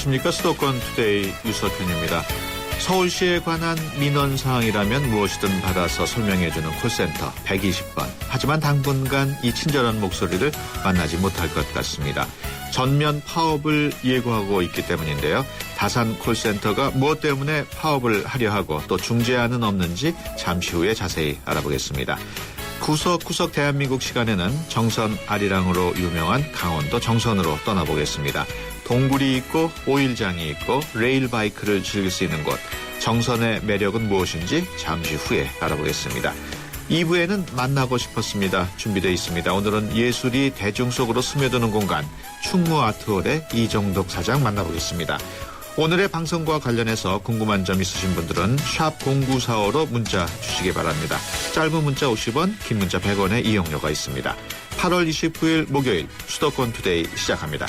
안녕하십니까. 수도권 투데이 유석현입니다. 서울시에 관한 민원 사항이라면 무엇이든 받아서 설명해주는 콜센터 120번. 하지만 당분간 이 친절한 목소리를 만나지 못할 것 같습니다. 전면 파업을 예고하고 있기 때문인데요. 다산 콜센터가 무엇 때문에 파업을 하려 하고 또 중재안은 없는지 잠시 후에 자세히 알아보겠습니다. 구석구석 대한민국 시간에는 정선 아리랑으로 유명한 강원도 정선으로 떠나보겠습니다. 동굴이 있고 오일장이 있고 레일바이크를 즐길 수 있는 곳, 정선의 매력은 무엇인지 잠시 후에 알아보겠습니다. 2부에는 만나고 싶었습니다. 준비되어 있습니다. 오늘은 예술이 대중 속으로 스며드는 공간 충무 아트홀의 이정독 사장 만나보겠습니다. 오늘의 방송과 관련해서 궁금한 점 있으신 분들은 샵 0945로 문자 주시기 바랍니다. 짧은 문자 50원, 긴 문자 100원의 이용료가 있습니다. 8월 29일 목요일 수도권 투데이 시작합니다.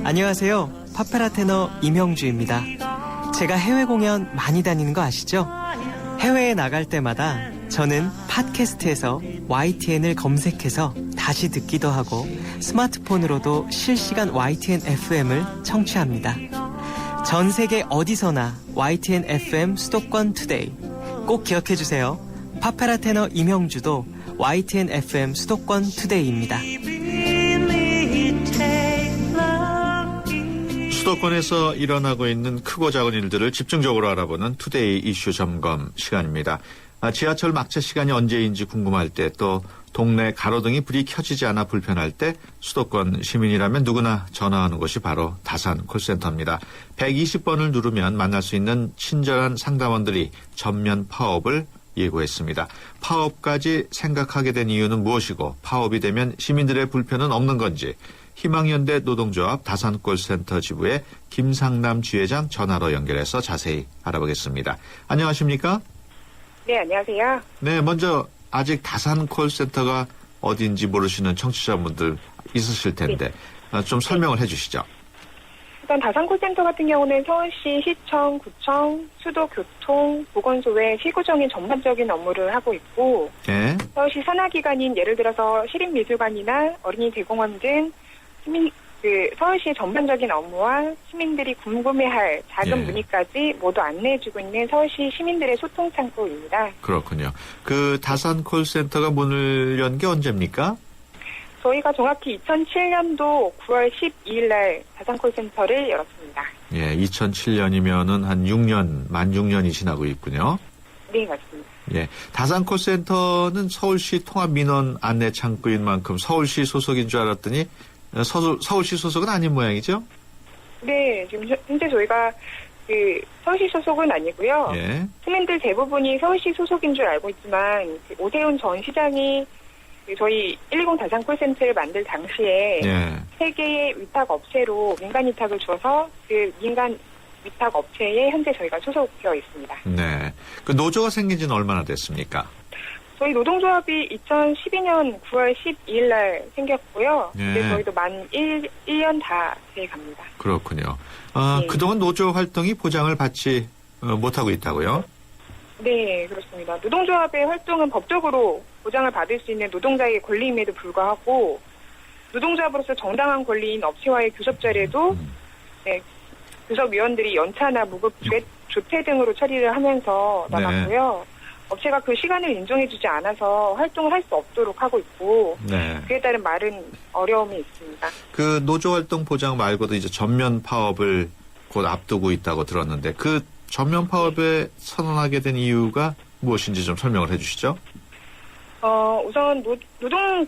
안녕하세요. 파페라 테너 임형주입니다. 제가 해외 공연 많이 다니는 거 아시죠? 해외에 나갈 때마다 저는 팟캐스트에서 YTN을 검색해서 다시 듣기도 하고 스마트폰으로도 실시간 YTN FM을 청취합니다. 전 세계 어디서나 YTN FM 수도권 투데이 꼭 기억해주세요. 파페라 테너 임형주도 YTN FM 수도권 투데이입니다. 수도권에서 일어나고 있는 크고 작은 일들을 집중적으로 알아보는 투데이 이슈 점검 시간입니다. 지하철 막차 시간이 언제인지 궁금할 때, 또 동네 가로등이 불이 켜지지 않아 불편할 때 수도권 시민이라면 누구나 전화하는 곳이 바로 다산 콜센터입니다. 120번을 누르면 만날 수 있는 친절한 상담원들이 전면 파업을 예고했습니다. 파업까지 생각하게 된 이유는 무엇이고 파업이 되면 시민들의 불편은 없는 건지, 희망연대 노동조합 다산콜센터 지부의 김상남 지회장 전화로 연결해서 자세히 알아보겠습니다. 안녕하십니까? 네, 안녕하세요. 네, 먼저 아직 다산콜센터가 어딘지 모르시는 청취자분들 있으실 텐데 좀 설명을 해주시죠. 일단 다산콜센터 같은 경우는 서울시 시청, 구청, 수도, 교통, 보건소 외 시구적인 전반적인 업무를 하고 있고, 네. 서울시 산하기관인 예를 들어서 시립미술관이나 어린이 대공원 등 서울시의 전반적인 업무와 시민들이 궁금해할 작은 문의까지 모두 안내해주고 있는 서울시 시민들의 소통 창구입니다. 그렇군요. 그 다산 콜센터가 문을 연 게 언제입니까? 저희가 정확히 2007년도 9월 12일 날 다산콜센터를 열었습니다. 예, 2007년이면은 한 6년, 만 6년이 지나고 있군요. 네, 맞습니다. 예, 다산 콜센터는 서울시 통합 민원 안내 창구인 만큼 서울시 소속인 줄 알았더니 서울시 소속은 아닌 모양이죠? 네, 지금 현재 저희가 서울시 소속은 아니고요. 예. 시민들 대부분이 서울시 소속인 줄 알고 있지만 오세훈 전 시장이 저희 120 다산 콜센터를 만들 당시에 예. 3개의 위탁 업체로 민간 위탁을 줘서 그 민간 위탁 업체에 현재 저희가 소속되어 있습니다. 네. 그 노조가 생긴 지는 얼마나 됐습니까? 저희 노동조합이 2012년 9월 12일 날 생겼고요. 예. 이제 저희도 만 1년 다 돼 갑니다. 그렇군요. 네. 그동안 노조 활동이 보장을 받지 못하고 있다고요? 네, 그렇습니다. 노동조합의 활동은 법적으로 보장을 받을 수 있는 노동자의 권리임에도 불구하고 노동조합으로서 정당한 권리인 업체와의 교섭 자리에도 네, 교섭위원들이 연차나 무급 조퇴 등으로 처리를 하면서 나갔고요. 네. 업체가 그 시간을 인정해주지 않아서 활동을 할 수 없도록 하고 있고, 네. 그에 따른 많은 어려움이 있습니다. 그 노조 활동 보장 말고도 이제 전면 파업을 곧 앞두고 있다고 들었는데, 그 전면 파업에 선언하게 된 이유가 무엇인지 좀 설명을 해주시죠. 우선 노동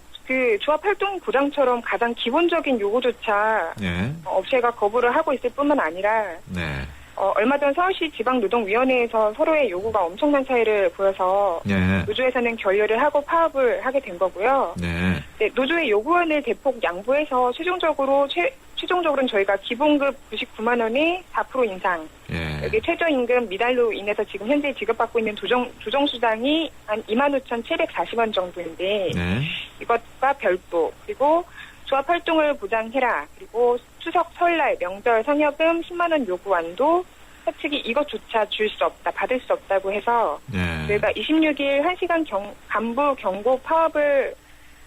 조합 활동 보장처럼 가장 기본적인 요구조차 네. 업체가 거부를 하고 있을 뿐만 아니라. 네. 얼마 전 서울시 지방노동위원회에서 서로의 요구가 엄청난 차이를 보여서 네. 노조에서는 결렬을 하고 파업을 하게 된 거고요. 네. 네, 노조의 요구안을 대폭 양보해서 최종적으로는 저희가 기본급 99만 원에 4% 인상, 예. 여기 최저임금 미달로 인해서 지금 현재 지급받고 있는 조정수당이 한 25,740원 정도인데 네. 이것과 별도, 그리고 조합 활동을 보장해라, 그리고 추석, 설날, 명절, 성여금 10만 원 요구안도 사측이 이것조차 줄 수 없다, 받을 수 없다고 해서 네. 저희가 26일 1시간 간부 경고 파업을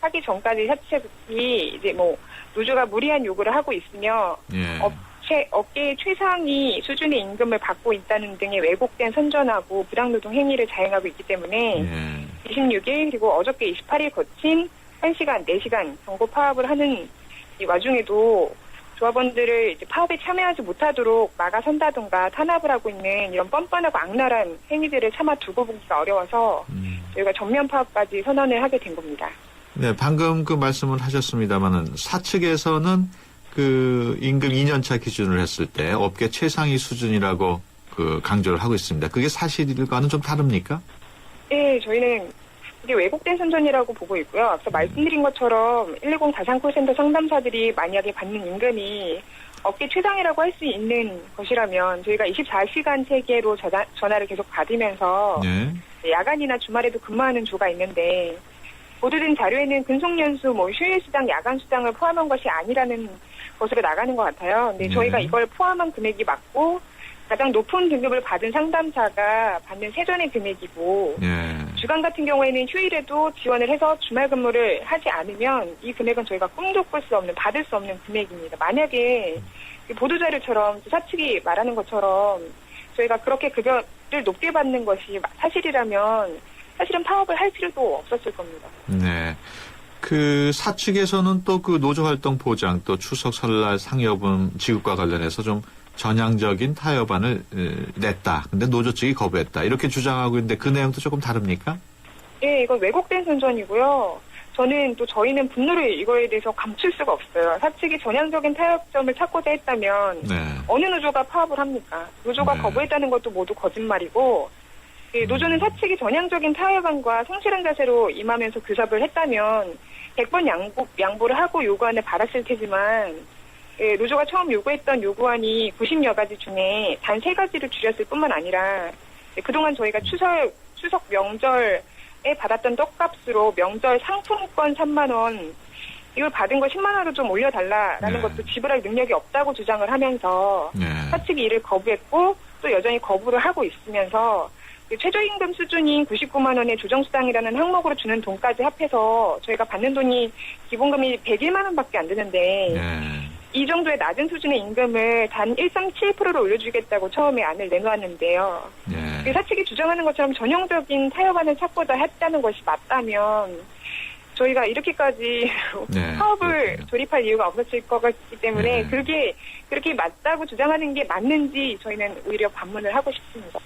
하기 전까지 사측이 이제 뭐 노조가 무리한 요구를 하고 있으며 예. 업계의 최상위 수준의 임금을 받고 있다는 등의 왜곡된 선전하고 부당노동 행위를 자행하고 있기 때문에 예. 26일 그리고 어저께 28일 거친 1시간, 4시간 정보 파업을 하는 이 와중에도 조합원들을 이제 파업에 참여하지 못하도록 막아선다든가 탄압을 하고 있는 이런 뻔뻔하고 악랄한 행위들을 차마 두고 보기가 어려워서 저희가 전면 파업까지 선언을 하게 된 겁니다. 네, 방금 그 말씀을 하셨습니다만은 사측에서는 그 임금 2년차 기준을 했을 때 업계 최상위 수준이라고 그 강조를 하고 있습니다. 그게 사실과는 좀 다릅니까? 네, 저희는 이게 왜곡된 선전이라고 보고 있고요. 앞서 말씀드린 것처럼 120 가상콜센터 상담사들이 만약에 받는 임금이 업계 최상이라고 할 수 있는 것이라면 저희가 24시간 체계로 전화를 계속 받으면서 네. 야간이나 주말에도 근무하는 조가 있는데 보도된 자료에는 근속연수, 휴일수당, 야간수당을 포함한 것이 아니라는 것으로 나가는 것 같아요. 근데 저희가 이걸 포함한 금액이 맞고 가장 높은 등급을 받은 상담사가 받는 세전의 금액이고 네. 주간 같은 경우에는 휴일에도 지원을 해서 주말 근무를 하지 않으면 이 금액은 저희가 꿈도 꿀 수 없는, 받을 수 없는 금액입니다. 만약에 보도자료처럼 사측이 말하는 것처럼 저희가 그렇게 급여를 높게 받는 것이 사실이라면 사실은 파업을 할 필요도 없었을 겁니다. 네. 그 사측에서는 또 그 노조활동 보장 또 추석 설날 상여금 지급과 관련해서 좀 전향적인 타협안을 냈다. 근데 노조 측이 거부했다. 이렇게 주장하고 있는데 그 내용도 조금 다릅니까? 네, 이건 왜곡된 선전이고요. 저희는 분노를 이거에 대해서 감출 수가 없어요. 사측이 전향적인 타협점을 찾고자 했다면 네. 어느 노조가 파업을 합니까? 노조가 네. 거부했다는 것도 모두 거짓말이고 노조는 사측이 전향적인 타협안과 성실한 자세로 임하면서 교섭을 했다면 100번 양보를 하고 요구안을 받았을 테지만 노조가 처음 요구했던 요구안이 90여 가지 중에 단 3가지를 줄였을 뿐만 아니라 그동안 저희가 추석 명절에 받았던 떡값으로 명절 상품권 3만 원 이걸 받은 거 10만 원으로 좀 올려달라라는 네. 것도 지불할 능력이 없다고 주장을 하면서 네. 사측이 이를 거부했고 또 여전히 거부를 하고 있으면서 최저임금 수준인 99만 원의 조정수당이라는 항목으로 주는 돈까지 합해서 저희가 받는 돈이 기본금이 101만 원밖에 안 되는데 네. 이 정도의 낮은 수준의 임금을 단 1.7%로 올려주겠다고 처음에 안을 내놓았는데요. 네. 사측이 주장하는 것처럼 전형적인 타협안을 찾고자 했다는 것이 맞다면 저희가 이렇게까지 네, 사업을 그렇군요. 조립할 이유가 없었을 것 같기 때문에 네. 그게 그렇게 맞다고 주장하는 게 맞는지 저희는 오히려 반문을 하고 싶습니다.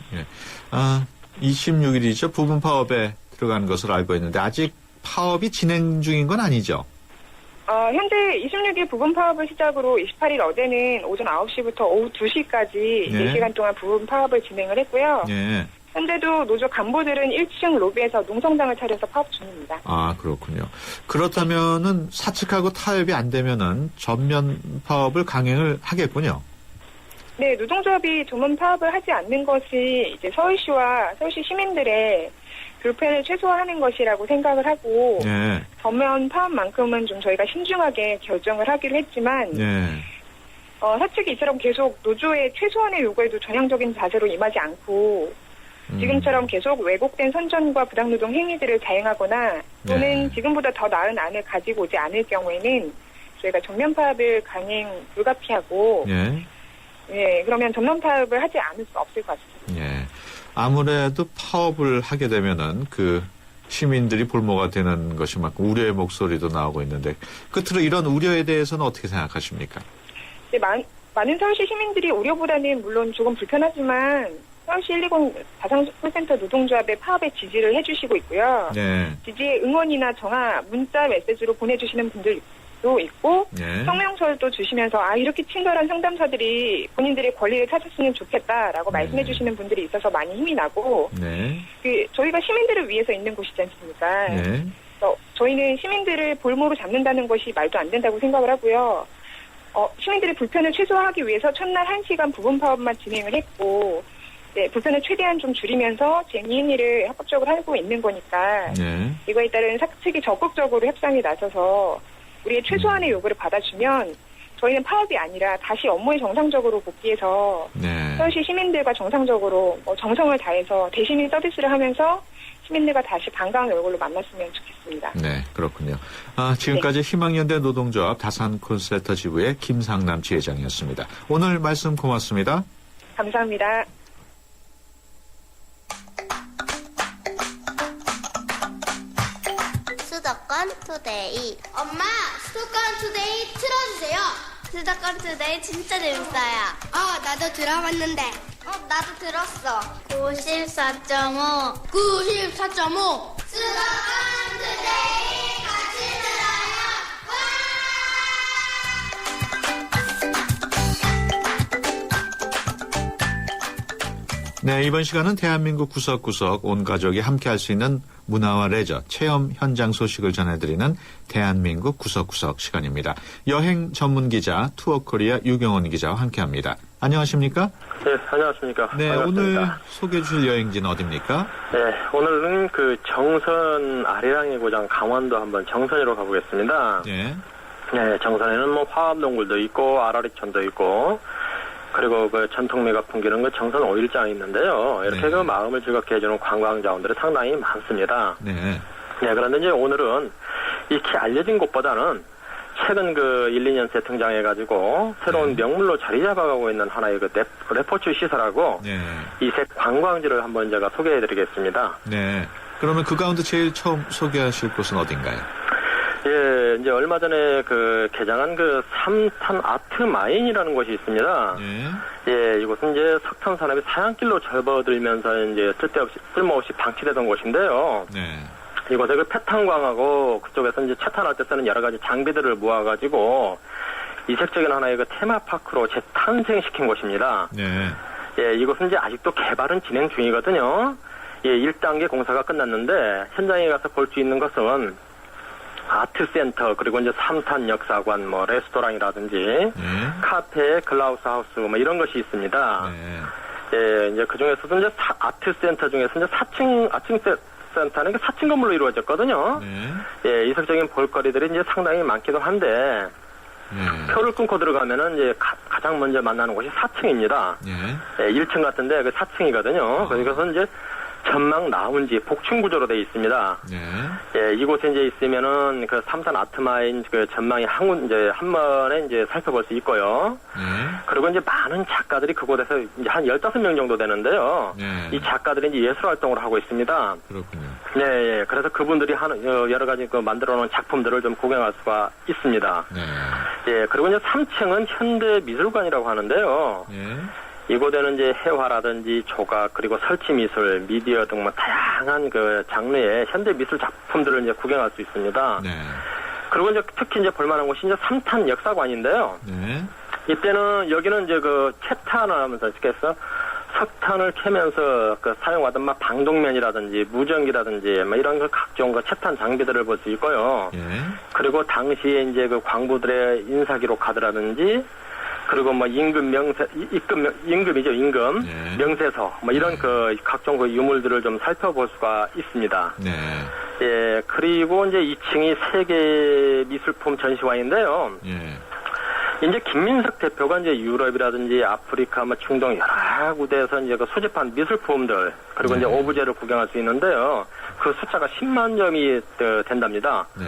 26일이죠. 부분 파업에 들어가는 것으로 알고 있는데 아직 파업이 진행 중인 건 아니죠? 현재 26일 부분 파업을 시작으로 28일 어제는 오전 9시부터 오후 2시까지 네. 4시간 동안 부분 파업을 진행을 했고요. 네. 현재도 노조 간부들은 1층 로비에서 농성장을 차려서 파업 중입니다. 아, 그렇군요. 그렇다면은 사측하고 타협이 안 되면은 전면 파업을 강행을 하겠군요. 네, 노동조합이 전면 파업을 하지 않는 것이 이제 서울시와 서울시 시민들의 불편을 최소화하는 것이라고 생각을 하고 네. 전면 파업만큼은 좀 저희가 신중하게 결정을 하기로 했지만 네. 사측이 이처럼 계속 노조의 최소한의 요구에도 전향적인 자세로 임하지 않고 지금처럼 계속 왜곡된 선전과 부당노동 행위들을 자행하거나 또는 네. 지금보다 더 나은 안을 가지고 오지 않을 경우에는 저희가 전면 파업을 강행 불가피하고 네. 예, 그러면 전면 파업을 하지 않을 수 없을 것 같습니다. 예. 아무래도 파업을 하게 되면은 그 시민들이 볼모가 되는 것이 맞고 우려의 목소리도 나오고 있는데 끝으로 이런 우려에 대해서는 어떻게 생각하십니까? 네, 많은 서울시 시민들이 우려보다는 물론 조금 불편하지만 서울시 120 가상콜센터 노동조합의 파업에 지지를 해주시고 있고요. 네. 지지의 응원이나 전화, 문자 메시지로 보내주시는 분들도 있고 네. 성명서도 주시면서 이렇게 친절한 상담사들이 본인들의 권리를 찾았으면 좋겠다라고 말씀해 주시는 분들이 있어서 많이 힘이 나고 네. 저희가 시민들을 위해서 있는 곳이지 않습니까? 네. 그래서 저희는 시민들을 볼모로 잡는다는 것이 말도 안 된다고 생각을 하고요. 시민들의 불편을 최소화하기 위해서 첫날 1시간 부분 파업만 진행을 했고 네, 불편을 최대한 좀 줄이면서 쟁의 행위를 합법적으로 하고 있는 거니까 네. 이거에 따른 사측이 적극적으로 협상에 나서서 우리의 최소한의 요구를 받아주면 저희는 파업이 아니라 다시 업무에 정상적으로 복귀해서 네. 서울시 시민들과 정상적으로 정성을 다해서 대시민 서비스를 하면서 시민들과 다시 반가운 얼굴로 만났으면 좋겠습니다. 네, 그렇군요. 지금까지 희망연대 노동조합 다산 콜센터 지부의 김상남 지회장이었습니다. 오늘 말씀 고맙습니다. 감사합니다. 수도권 투데이. 엄마, 수도권 투데이 틀어주세요. 수도권 투데이 진짜 재밌어요. 나도 들어봤는데. 나도 들었어. 94.5. 94.5. 수도권 투데이 같이 들어요. 네, 이번 시간은 대한민국 구석구석 온 가족이 함께할 수 있는 문화와 레저, 체험 현장 소식을 전해드리는 대한민국 구석구석 시간입니다. 여행 전문 기자 투어코리아 유경원 기자와 함께합니다. 안녕하십니까? 네, 안녕하십니까. 네, 반갑습니다. 오늘 소개해 주실 여행지는 어디입니까? 네, 오늘은 그 정선 아리랑의 고장 강원도 한번 정선으로 가보겠습니다. 네. 네, 정선에는 뭐 화합동굴도 있고 아라리천도 있고 그리고 그 전통미가 풍기는 그 정선 오일장이 있는데요. 이렇게 네. 그 마음을 즐겁게 해주는 관광 자원들이 상당히 많습니다. 네. 네, 그런데 이제 오늘은 익히 알려진 곳보다는 최근 그 1, 2년새 등장해가지고 새로운 명물로 자리 잡아가고 있는 하나의 그 레포츠 시설하고 네. 이색 관광지를 한번 제가 소개해드리겠습니다. 네. 그러면 그 가운데 제일 처음 소개하실 곳은 어딘가요? 예, 이제 얼마 전에 그 개장한 그 삼탄 아트 마인이라는 곳이 있습니다. 네. 예, 이곳은 이제 석탄 산업이 사양길로 접어들면서 이제 쓸모없이 방치되던 곳인데요. 네. 이곳에 그 패탄광하고 그쪽에서 이제 채탄할 때 쓰는 여러 가지 장비들을 모아가지고 이색적인 하나의 그 테마파크로 재탄생시킨 곳입니다. 네. 예, 이곳은 이제 아직도 개발은 진행 중이거든요. 예, 1단계 공사가 끝났는데 현장에 가서 볼 수 있는 것은 아트센터, 그리고 이제 삼탄 역사관, 뭐 레스토랑이라든지 네. 카페, 글라우스 하우스 뭐 이런 것이 있습니다. 네. 예, 이제 그 중에서도 이제 아트센터 중에서 이제 4층 센터는 4층 건물로 이루어졌거든요. 네. 예, 이색적인 볼거리들이 이제 상당히 많기도 한데 네. 표를 끊고 들어가면은 이제 가장 먼저 만나는 곳이 4층입니다. 네. 예, 1층 같은데 그 4층이거든요. 그래서 이제 전망 라운지 복층 구조로 되어 있습니다. 네. 예, 이곳에 이제 있으면은 그 삼산 아트마인 그 전망이 한 번에 이제 살펴볼 수 있고요. 네. 그리고 이제 많은 작가들이 그곳에서 이제 한 15명 정도 되는데요. 네. 이 작가들이 이제 예술 활동을 하고 있습니다. 그렇군요. 네, 예. 그래서 그분들이 하는 여러 가지 그 만들어 놓은 작품들을 좀 구경할 수가 있습니다. 네. 예, 그리고 이제 3층은 현대 미술관이라고 하는데요. 네. 이곳에는 이제 회화라든지 조각, 그리고 설치 미술, 미디어 등 뭐 다양한 그 장르의 현대 미술 작품들을 이제 구경할 수 있습니다. 네. 그리고 이제 특히 이제 볼만한 곳이 이제 삼탄 역사관인데요. 네. 이때는 여기는 이제 그 채탄을 하면서 이렇게 해서 석탄을 캐면서 그 사용하던 막 방독면이라든지 무전기라든지 뭐 이런 그 각종 그 채탄 장비들을 볼 수 있고요. 예. 그리고 당시에 이제 그 광부들의 인사기록 카드라든지 그리고 뭐 임금이죠, 임금. 네. 명세서, 뭐 이런 그 각종 그 유물들을 좀 살펴볼 수가 있습니다. 네. 예, 그리고 이제 2층이 세계 미술품 전시관인데요. 예. 이제 김민석 대표가 이제 유럽이라든지 아프리카, 뭐 중동 여러 군데에서 이제 그 수집한 미술품들, 그리고 네. 이제 오브제를 구경할 수 있는데요. 그 숫자가 10만 점이 된답니다. 네.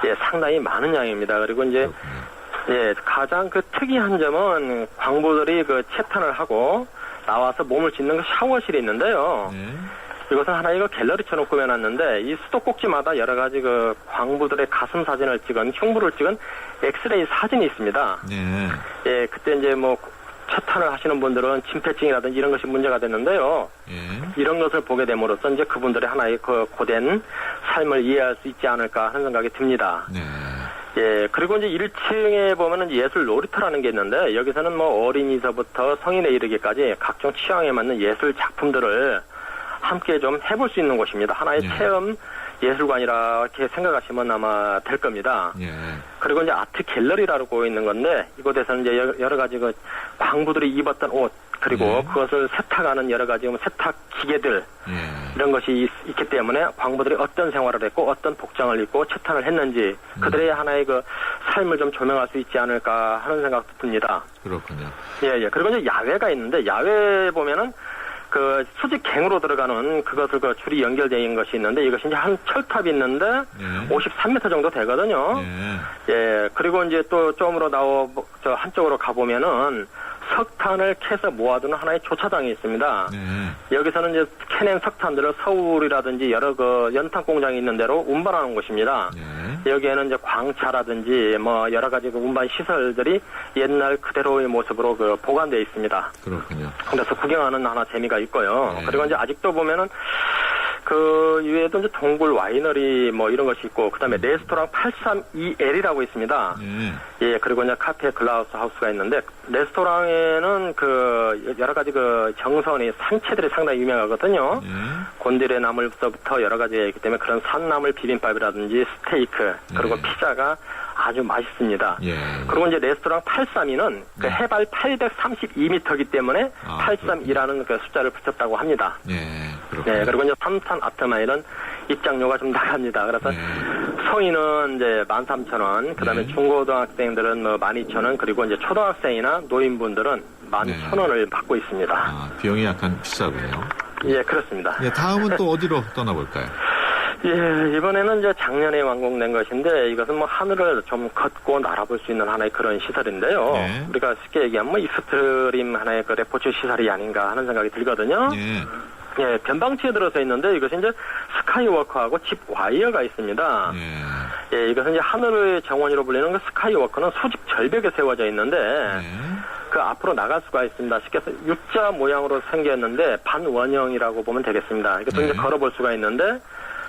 예, 상당히 많은 양입니다. 그리고 이제 그렇군요. 예, 가장 그 특이한 점은 광부들이 그 채탄을 하고 나와서 몸을 씻는 그 샤워실이 있는데요. 네. 이것은 하나의 그 갤러리처럼 꾸며놨는데 이 수도꼭지마다 여러 가지 그 광부들의 가슴 사진을 찍은 흉부를 찍은 엑스레이 사진이 있습니다. 네. 예, 그때 이제 뭐 채탄을 하시는 분들은 진폐증이라든지 이런 것이 문제가 됐는데요. 예. 이런 것을 보게 됨으로써 이제 그분들의 하나의 그 고된 삶을 이해할 수 있지 않을까 하는 생각이 듭니다. 네. 예, 그리고 이제 1층에 보면은 예술 놀이터라는 게 있는데, 여기서는 뭐 어린이서부터 성인에 이르기까지 각종 취향에 맞는 예술 작품들을 함께 좀 해볼 수 있는 곳입니다. 하나의 예. 체험 예술관이라 이렇게 생각하시면 아마 될 겁니다. 예. 그리고 이제 아트 갤러리라고 있는 건데, 이곳에서는 이제 여러 가지 그 광부들이 입었던 옷, 그리고 예. 그것을 세탁하는 여러 가지 세탁 기계들, 예. 이런 것이 있기 때문에 광부들이 어떤 생활을 했고 어떤 복장을 입고 채탄을 했는지 그들의 하나의 그 삶을 좀 조명할 수 있지 않을까 하는 생각도 듭니다. 그렇군요. 예. 그리고 이제 야외가 있는데 야외 보면은 그 수직갱으로 들어가는 그것을 그 줄이 연결되어 있는 것이 있는데 이것이 이제 한 철탑이 있는데 예. 53m 정도 되거든요. 예. 예, 그리고 이제 또 좀으로 저 한쪽으로 가보면은 석탄을 캐서 모아두는 하나의 조차장이 있습니다. 네. 여기서는 이제 캐낸 석탄들을 서울이라든지 여러 그 연탄 공장이 있는 데로 운반하는 곳입니다. 네. 여기에는 이제 광차라든지 뭐 여러 가지 그 운반 시설들이 옛날 그대로의 모습으로 그 보관되어 있습니다. 그렇군요. 그래서 구경하는 하나 재미가 있고요. 네. 그리고 이제 아직도 보면은 그 위에도 이제 동굴 와이너리 뭐 이런 것이 있고 그다음에 레스토랑 832L이라고 있습니다. 네. 예, 그리고 이제 카페 글라우스 하우스가 있는데 레스토랑에는 그 여러 가지 그 정선이 산채들이 상당히 유명하거든요. 네. 곤드레 나물부터 여러 가지가 있기 때문에 그런 산나물 비빔밥이라든지 스테이크 그리고 네. 피자가 아주 맛있습니다. 예. 그리고 이제 레스토랑 832는 그 네. 해발 832m이기 때문에 아, 832라는 그 숫자를 붙였다고 합니다. 예. 그렇군요. 네, 그리고 이제 삼산 아트마일은 입장료가 좀 나갑니다. 그래서 네. 성인은 이제 13,000원, 그 다음에 네. 중고등학생들은 뭐 12,000원, 그리고 이제 초등학생이나 노인분들은 11,000원을 받고 있습니다. 아, 비용이 약간 비싸군요. 예, 그렇습니다. 예, 다음은 또 어디로 떠나볼까요? 예, 이번에는 이제 작년에 완공된 것인데 이것은 뭐 하늘을 좀 걷고 날아볼 수 있는 하나의 그런 시설인데요. 네. 우리가 쉽게 얘기하면 뭐 익스트림 하나의 그 레포츠 시설이 아닌가 하는 생각이 들거든요. 예. 예, 변방치에 들어서 있는데 이것이 이제 스카이워커하고 집 와이어가 있습니다. 예. 예, 이것은 이제 하늘의 정원이로 불리는 그 스카이워커는 수직 절벽에 세워져 있는데 예. 그 앞으로 나갈 수가 있습니다. 쉽게 해서 U자 모양으로 생겼는데 반원형이라고 보면 되겠습니다. 이것도 네. 이제 걸어볼 수가 있는데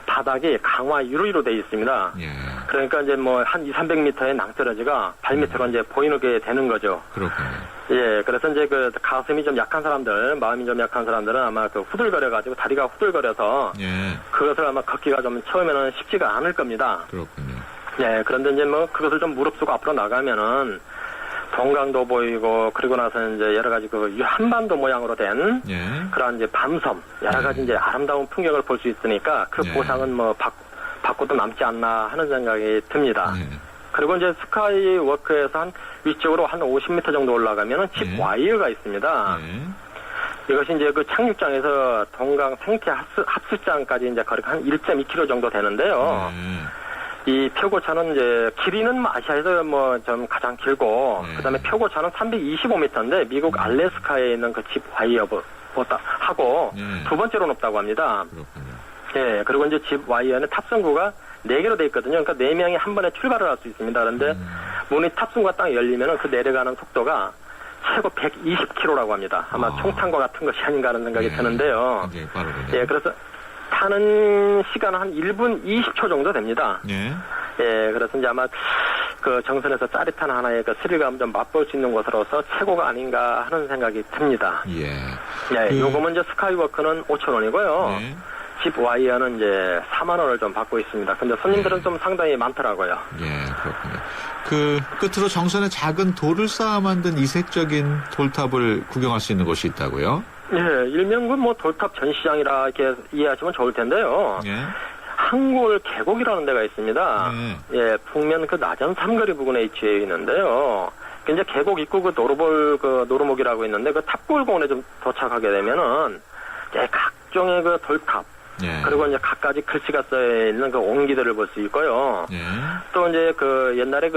바닥이 강화 유리로 되어 있습니다. 예. 그러니까 이제 뭐 한 200~300m의 낭떠러지가 발밑으로 이제 보이게 되는 거죠. 그렇군요. 예, 그래서 이제 그 가슴이 좀 약한 사람들, 마음이 좀 약한 사람들은 아마 그 후들거려가지고 다리가 후들거려서 예. 그것을 아마 걷기가 좀 처음에는 쉽지가 않을 겁니다. 그렇군요. 예, 그런데 이제 뭐 그것을 좀 무릅쓰고 앞으로 나가면은 동강도 보이고 그리고 나서 이제 여러 가지 그 한반도 모양으로 된 예. 그런 이제 밤섬 여러 가지 이제 아름다운 풍경을 볼 수 있으니까 그 네. 보상은 뭐 받고도 남지 않나 하는 생각이 듭니다. 예. 그리고 이제 스카이워크에서 한 위쪽으로 한 50m 정도 올라가면은 집 네. 와이어가 있습니다. 예. 이것이 이제 그 착륙장에서 동강 생태 합수장까지 이제 거리가 한 1.2km 정도 되는데요. 예. 이 표고차는 이제 길이는 아시아에서 뭐 좀 가장 길고 네. 그다음에 표고차는 325m인데 미국 알래스카에 있는 그 집 와이어보다 하고 네. 두 번째로 높다고 합니다. 그렇군요. 예, 그리고 이제 집 와이어는 탑승구가 4개로 돼 있거든요. 그러니까 4명이 한 번에 출발을 할 수 있습니다. 그런데 문이 탑승구가 딱 열리면은 그 내려가는 속도가 최고 120km라고 합니다. 아마 아. 총탄과 같은 것이 아닌가 하는 생각이 예. 드는데요. 굉장히 빠르군요. 예, 그래서 타는 시간은 한 1분 20초 정도 됩니다. 예. 예, 그래서 이제 아마 그 정선에서 짜릿한 하나의 그 스릴감 좀 맛볼 수 있는 곳으로서 최고가 아닌가 하는 생각이 듭니다. 예. 예, 요금은 이제 스카이워크는 5,000원이고요. 예. 집 와이어는 이제 4만 원을 좀 받고 있습니다. 근데 손님들은 좀 상당히 많더라고요. 예, 그렇군요. 그 끝으로 정선에 작은 돌을 쌓아 만든 이색적인 돌탑을 구경할 수 있는 곳이 있다고요? 예, 일명 그 뭐 돌탑 전시장이라 이렇게 이해하시면 좋을 텐데요. 예. 한골 계곡이라는 데가 있습니다. 예, 북면 그 나전 삼거리 부근에 위치해 있는데요. 이제 계곡 입구 그 노루목이라고 있는데 그 탑골공원에 좀 도착하게 되면은 이제 각종의 그 돌탑 예. 그리고 이제 각가지 글씨가 써 있는 그 옹기들을 볼 수 있고요. 예. 또 이제 그 옛날에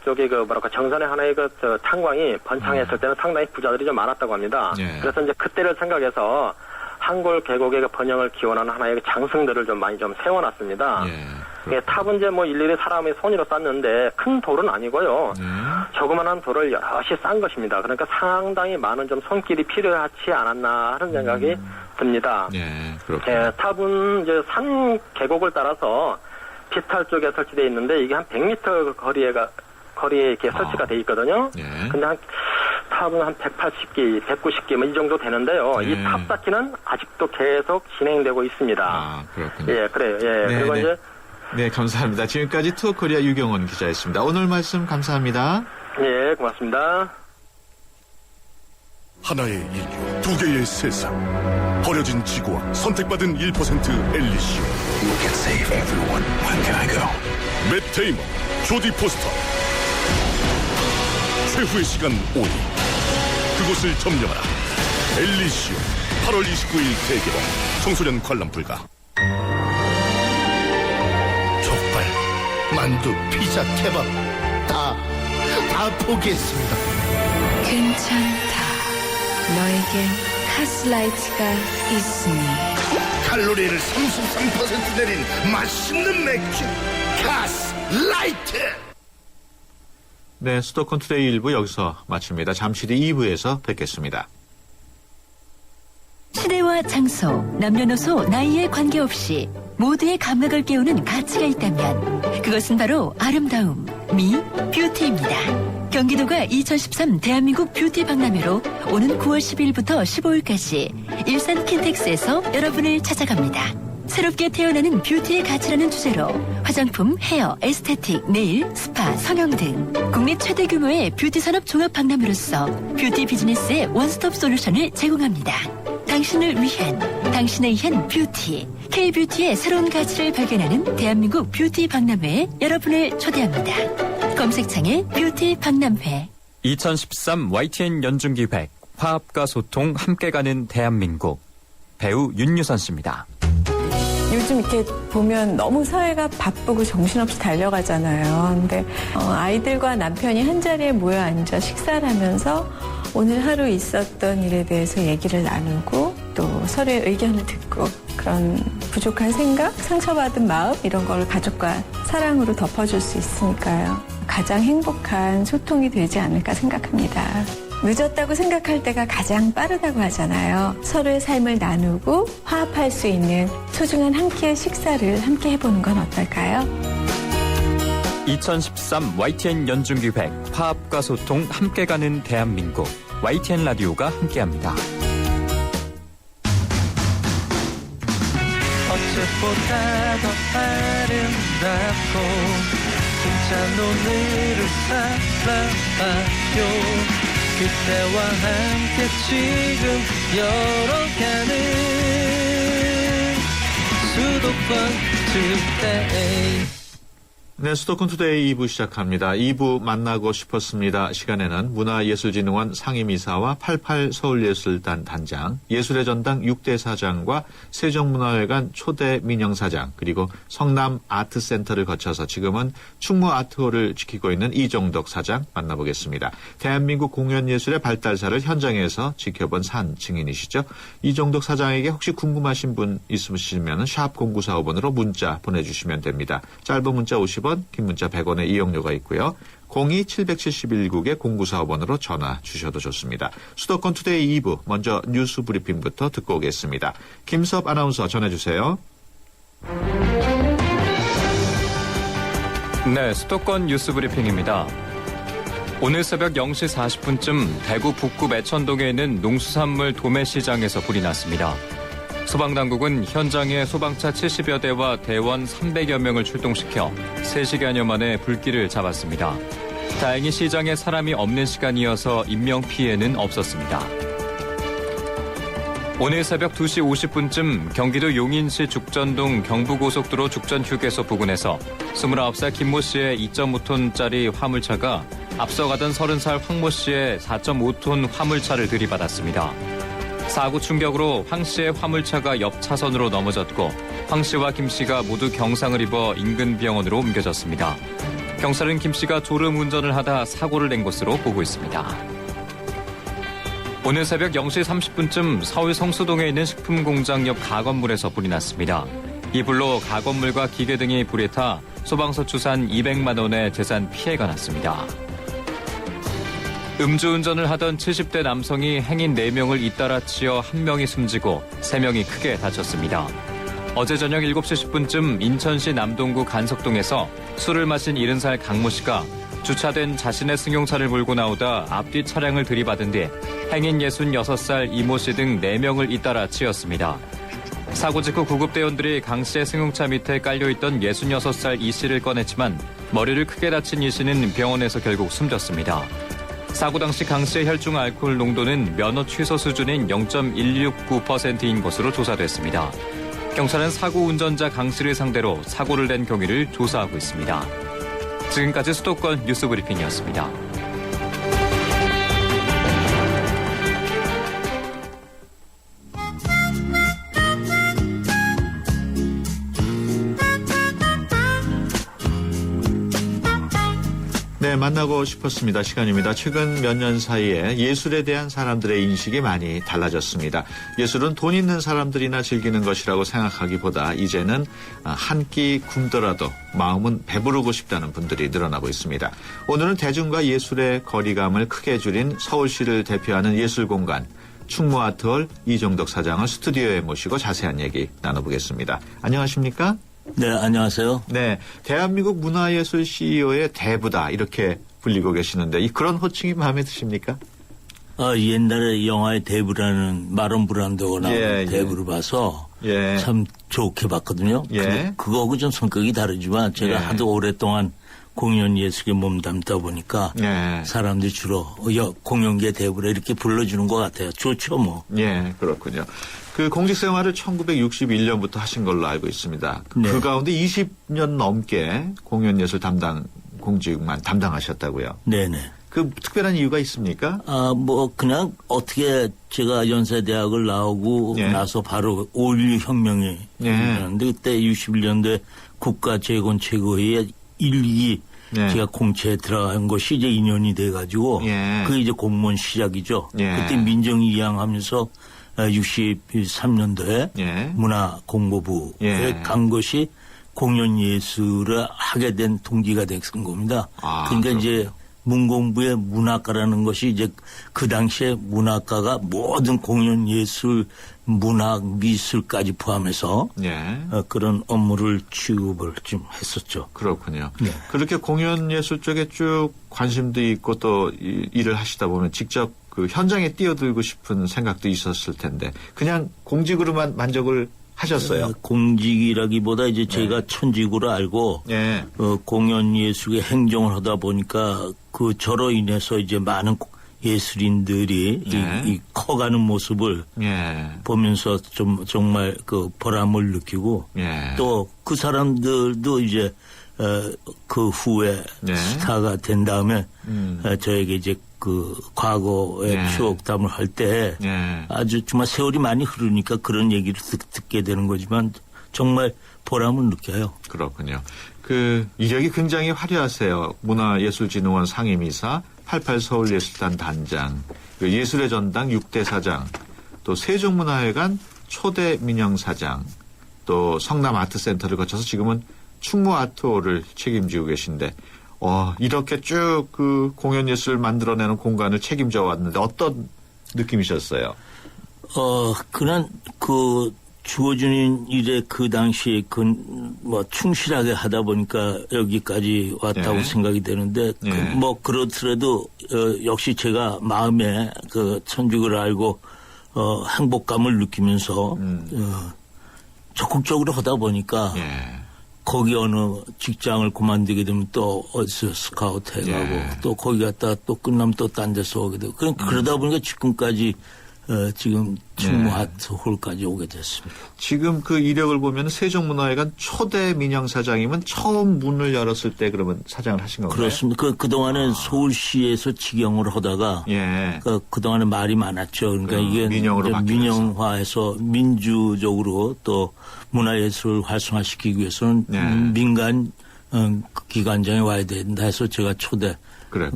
저기 정선의 하나의 저 탄광이 번창했을 때는 상당히 부자들이 좀 많았다고 합니다. 예. 그래서 이제 그때를 생각해서 한골 계곡의 그 번영을 기원하는 하나의 그 장승들을 좀 많이 좀 세워놨습니다. 예. 예, 탑은 이제 뭐 일일이 사람의 손으로 쌓는데 큰 돌은 아니고요. 예. 조그만한 돌을 여럿이 싼 것입니다. 그러니까 상당히 많은 좀 손길이 필요하지 않았나 하는 생각이 듭니다. 예. 그렇군요. 예, 탑은 이제 산 계곡을 따라서 비탈 쪽에 설치되어 있는데 이게 한 100m 거리에 이렇게 설치가 돼 있거든요. 예. 근데 탑은 한 180개, 190개 뭐 이 정도 되는데요. 예. 이 탑 쌓기는 아직도 계속 진행되고 있습니다. 아, 그렇군요. 예, 그래요. 예. 네, 그리고 네. 이제 네, 감사합니다. 지금까지 투어코리아 유경원 기자였습니다. 오늘 말씀 감사합니다. 예, 고맙습니다. 하나의 인류, 두 개의 세상. 버려진 지구와 선택받은 1% 엘리시오. You can save everyone. Where can I go? 맷 데이먼, 조디 포스터. 최후의 시간 5일. 그곳을 점령하라. 엘리시오 8월 29일 대개봉. 청소년 관람 불가. 족발, 만두, 피자, 케밥 다 포기했습니다. 괜찮다. 너에겐 카스라이트가 있으니. 칼로리를 33% 내린 맛있는 맥주 카스라이트. 네, 수도권 투데이 1부 여기서 마칩니다. 잠시 뒤 2부에서 뵙겠습니다. 시대와 장소, 남녀노소, 나이에 관계없이 모두의 감각을 깨우는 가치가 있다면 그것은 바로 아름다움, 미, 뷰티입니다. 경기도가 2013 대한민국 뷰티 박람회로 오는 9월 12일부터 15일까지 일산 킨텍스에서 여러분을 찾아갑니다. 새롭게 태어나는 뷰티의 가치라는 주제로 화장품, 헤어, 에스테틱, 네일, 스파, 성형 등 국내 최대 규모의 뷰티 산업 종합 박람회로서 뷰티 비즈니스의 원스톱 솔루션을 제공합니다. 당신을 위한, 당신에 의한 뷰티, K-뷰티의 새로운 가치를 발견하는 대한민국 뷰티 박람회에 여러분을 초대합니다. 검색창에 뷰티 박람회. 2013 YTN 연중기획 화합과 소통 함께 가는 대한민국. 배우 윤유선 씨입니다. 요즘 이렇게 보면 너무 사회가 바쁘고 정신없이 달려가잖아요. 근데 아이들과 남편이 한자리에 모여 앉아 식사를 하면서 오늘 하루 있었던 일에 대해서 얘기를 나누고 또 서로의 의견을 듣고 그런 부족한 생각, 상처받은 마음 이런 걸 가족과 사랑으로 덮어줄 수 있으니까요. 가장 행복한 소통이 되지 않을까 생각합니다. 늦었다고 생각할 때가 가장 빠르다고 하잖아요. 서로의 삶을 나누고 화합할 수 있는 소중한 한 끼의 식사를 함께 해보는 건 어떨까요? 2013 YTN 연중기획 화합과 소통 함께 가는 대한민국. YTN 라디오가 함께합니다. 어제보다 더 아름답고 힘찬 오늘을 살아봐요. 그때와 함께 지금 열어가는 수도권 투데이. 네, 수도권 투데이 2부 시작합니다. 2부 만나고 싶었습니다. 시간에는 문화예술진흥원 상임이사와 88 서울예술단 단장, 예술의 전당 6대 사장과 세종문화회관 초대 민영사장, 그리고 성남 아트센터를 거쳐서 지금은 충무 아트홀을 지키고 있는 이종덕 사장 만나보겠습니다. 대한민국 공연예술의 발달사를 현장에서 지켜본 산 증인이시죠. 이종덕 사장에게 혹시 궁금하신 분 있으시면 샵 0945번으로 문자 보내주시면 됩니다. 짧은 문자 50원, 긴 문자 100원의 이용료가 있고요. 02-771국에 0945번으로 전화 주셔도 좋습니다. 수도권 투데이 2부, 먼저 뉴스 브리핑부터 듣고 오겠습니다. 김섭 아나운서 전해주세요. 네, 수도권 뉴스 브리핑입니다. 오늘 새벽 0시 40분쯤 대구 북구 매천동에 있는 농수산물 도매시장에서 불이 났습니다. 소방당국은 현장에 소방차 70여 대와 대원 300여 명을 출동시켜 3시간여 만에 불길을 잡았습니다. 다행히 시장에 사람이 없는 시간이어서 인명피해는 없었습니다. 오늘 새벽 2시 50분쯤 경기도 용인시 죽전동 경부고속도로 죽전휴게소 부근에서 29살 김모 씨의 2.5톤짜리 화물차가 앞서가던 30살 황모 씨의 4.5톤 화물차를 들이받았습니다. 사고 충격으로 황 씨의 화물차가 옆 차선으로 넘어졌고 황 씨와 김 씨가 모두 경상을 입어 인근 병원으로 옮겨졌습니다. 경찰은 김 씨가 졸음 운전을 하다 사고를 낸 것으로 보고 있습니다. 오늘 새벽 0시 30분쯤 서울 성수동에 있는 식품공장 옆 가건물에서 불이 났습니다. 이 불로 가건물과 기계 등이 불에 타 소방서 추산 200만 원의 재산 피해가 났습니다. 음주운전을 하던 70대 남성이 행인 4명을 잇따라 치어 1명이 숨지고 3명이 크게 다쳤습니다. 어제 저녁 7시 10분쯤 인천시 남동구 간석동에서 술을 마신 70살 강모 씨가 주차된 자신의 승용차를 몰고 나오다 앞뒤 차량을 들이받은 뒤 행인 66살 이모 씨 등 4명을 잇따라 치었습니다. 사고 직후 구급대원들이 강 씨의 승용차 밑에 깔려있던 66살 이 씨를 꺼냈지만 머리를 크게 다친 이 씨는 병원에서 결국 숨졌습니다. 사고 당시 강 씨의 혈중 알코올 농도는 면허 취소 수준인 0.169%인 것으로 조사됐습니다. 경찰은 사고 운전자 강 씨를 상대로 사고를 낸 경위를 조사하고 있습니다. 지금까지 수도권 뉴스 브리핑이었습니다. 만나고 싶었습니다. 시간입니다. 최근 몇 년 사이에 예술에 대한 사람들의 인식이 많이 달라졌습니다. 예술은 돈 있는 사람들이나 즐기는 것이라고 생각하기보다 이제는 한 끼 굶더라도 마음은 배부르고 싶다는 분들이 늘어나고 있습니다. 오늘은 대중과 예술의 거리감을 크게 줄인 서울시를 대표하는 예술공간 충무아트홀 이종덕 사장을 스튜디오에 모시고 자세한 얘기 나눠보겠습니다. 안녕하십니까? 네, 안녕하세요. 네, 대한민국 문화예술 CEO의 대부다 이렇게 불리고 계시는데 그런 호칭이 마음에 드십니까? 옛날에 영화의 대부라는 마론 브란도가 나온 대부를 봐서 참 좋게 봤거든요. 근데 그거하고 좀 성격이 다르지만 제가 하도 오랫동안 공연 예술에 몸담다 보니까 사람들이 주로 공연계 대부라 이렇게 불러주는 것 같아요. 좋죠, 뭐. 예, 그렇군요. 그 공직 생활을 1961년부터 하신 걸로 알고 있습니다. 그 가운데 20년 넘게 공연 예술 담당 공직만 담당하셨다고요. 네네. 그 특별한 이유가 있습니까? 뭐 그냥 어떻게 제가 연세대학을 나오고 나서 바로 5.16 혁명이 일어났는데 그때 61년도에 국가재건최고회의 1기 제가 공채에 들어간 것이 이제 2년이 돼가지고 그게 이제 공무원 시작이죠. 그때 민정이양하면서 63년도에 문화공보부에 간 것이 공연예술을 하게 된 동기가 된 겁니다. 그러니까 이제 문공부의 문학과라는 것이 이제 그 당시에 문학과가 모든 공연예술, 문학, 미술까지 포함해서 그런 업무를 취급을 좀 했었죠. 그렇군요. 그렇게 공연예술 쪽에 쭉 관심도 있고 또 일을 하시다 보면 직접 그 현장에 뛰어들고 싶은 생각도 있었을 텐데 그냥 공직으로만 만족을 하셨어요? 공직이라기보다 이제 제가 천직으로 알고 공연 예술의 행정을 하다 보니까 그 저로 인해서 이제 많은 예술인들이 이 커가는 모습을 보면서 좀 정말 그 보람을 느끼고 또 그 사람들도 이제 그 후에 스타가 된 다음에 저에게 이제 그 과거의 추억담을 할 때 아주 정말 세월이 많이 흐르니까 그런 얘기를 듣게 되는 거지만 정말 보람을 느껴요. 그렇군요. 그 이력이 굉장히 화려하세요. 문화예술진흥원 상임이사, 88 서울예술단 단장, 그 예술의 전당 6대 사장, 또 세종문화회관 초대 민영사장, 또 성남아트센터를 거쳐서 지금은 충무아트홀을 책임지고 계신데 이렇게 쭉 그 공연예술 만들어내는 공간을 책임져 왔는데 어떤 느낌이셨어요? 그냥 그 주어진 일에 그 당시에 뭐 충실하게 하다 보니까 여기까지 왔다고 생각이 되는데 뭐 그렇더라도 역시 제가 마음에 그 천직을 알고 행복감을 느끼면서 적극적으로 하다 보니까 거기 어느 직장을 그만두게 되면 또 어디서 스카우트 해가고 또 거기 갔다 또 끝나면 또 딴 데서 오게 되고 그러다 보니까 지금까지 지금 충무아트홀까지 오게 됐습니다. 지금 그 이력을 보면 세종문화회관 초대 민영사장이면 처음 문을 열었을 때 그러면 사장을 하신 건가요? 그렇습니다. 그동안은 서울시에서 직영을 하다가 그동안에 말이 많았죠. 그러니까 이게 민영화해서 민주적으로 또 문화예술을 활성화시키기 위해서는 민간 기관장에 와야 된다 해서 제가 초대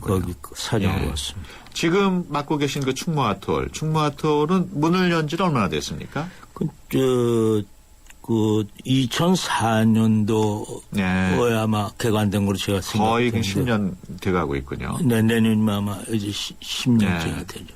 거기 사장으로 왔습니다. 지금 맡고 계신 그 충무아트홀, 충무아트홀은 문을 연 지는 얼마나 됐습니까? 그 2004년도에 아마 개관된 걸로 제가 거의 생각하는데 10년 돼가고 있군요. 네, 내년이면 아마 이제 10년째가 되죠.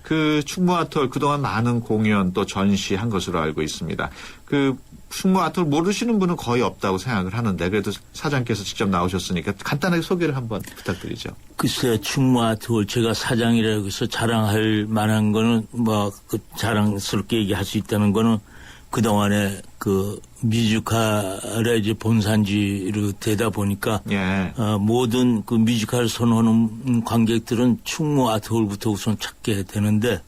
그 충무아트홀 그동안 많은 공연 또 전시한 것으로 알고 있습니다. 그 충무아트홀 모르시는 분은 거의 없다고 생각을 하는데 그래도 사장께서 직접 나오셨으니까 간단하게 소개를 한번 부탁드리죠. 글쎄 충무아트홀 제가 사장이라고 해서 자랑할 만한 거는 뭐 그 자랑스럽게 얘기할 수 있다는 거는 그동안에 그 뮤지컬의 이제 본산지로 되다 보니까 모든 그 뮤지컬 선호하는 관객들은 충무아트홀부터 우선 찾게 되는데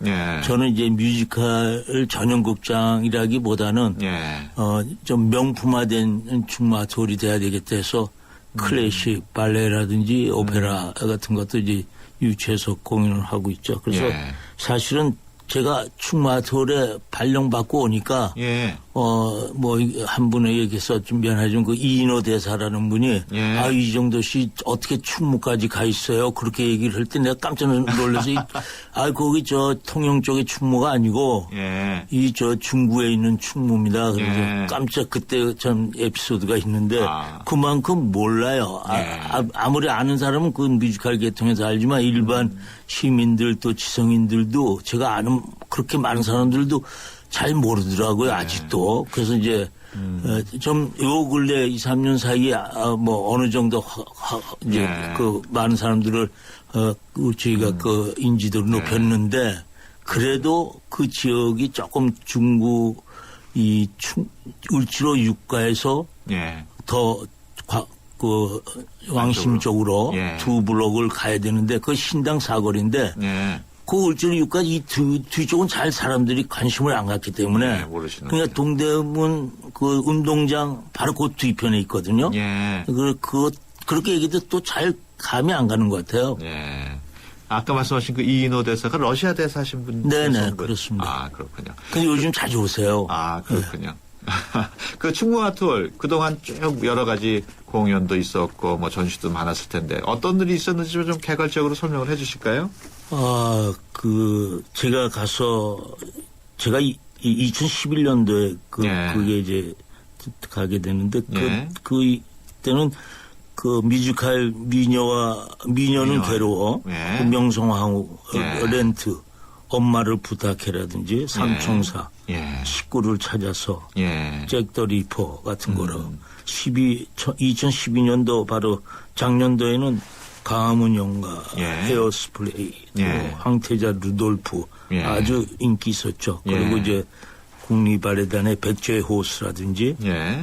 저는 이제 뮤지컬 전용극장이라기보다는 좀 명품화된 충무아트홀이 돼야 되겠다 해서 클래식 발레라든지 오페라 같은 것도 이제 유치해서 공연을 하고 있죠. 그래서 사실은 제가 충무아트홀에 발령받고 오니까 한 분의 얘기해서 좀 미안하지만 그 이인호 대사라는 분이 예. 이정도 씨 어떻게 충무까지 가 있어요? 그렇게 얘기를 할 때 내가 깜짝 놀라서 거기 저 통영 쪽의 충무가 아니고 예. 이 저 중구에 있는 충무입니다. 그래서 예. 깜짝 그때 참 에피소드가 있는데 그만큼 몰라요. 아무리 아는 사람은 그 뮤지컬 계통에서 알지만 일반 시민들 또 지성인들도 제가 아는 그렇게 많은 사람들도 잘 모르더라고요, 아직도. 그래서 이제, 좀, 요 근래 2, 3년 사이에, 어느 정도, 이제, 많은 사람들을, 저희가 그 인지도를 높였는데, 그래도 그 지역이 조금 중구, 을지로 육가에서 더, 왕심 쪽으로 두 블록을 가야 되는데, 그 신당 사거리인데, 그 을지로 육가 이 뒤쪽은 잘 사람들이 관심을 안 갖기 때문에 그러니까 동대문 그 운동장 바로 그 뒤편에 있거든요. 그렇게 얘기도 또 잘 감이 안 가는 것 같아요. 아까 말씀하신 그 이인호 대사가 러시아 대사신 분. 네네 그렇습니다. 아 그렇군요. 근데 요즘 자주 오세요. 아 그렇군요. 그 충무아톨 그동안 쭉 여러 가지 공연도 있었고 뭐 전시도 많았을 텐데 어떤 일이 있었는지 좀 개괄적으로 설명을 해 주실까요? 제가 제가 2011년도에 그게 이제 가게 되는데 그때는 그 뮤지컬 미녀는 괴로워 그 명성황후 렌트 엄마를 부탁해라든지 삼총사 식구를 찾아서 잭 더 리퍼 같은 거로 2012년도 바로 작년도에는 강화문 연가 헤어스플레이 황태자 루돌프 아주 인기 있었죠. 그리고 이제 국립발레단의 백조의 호수라든지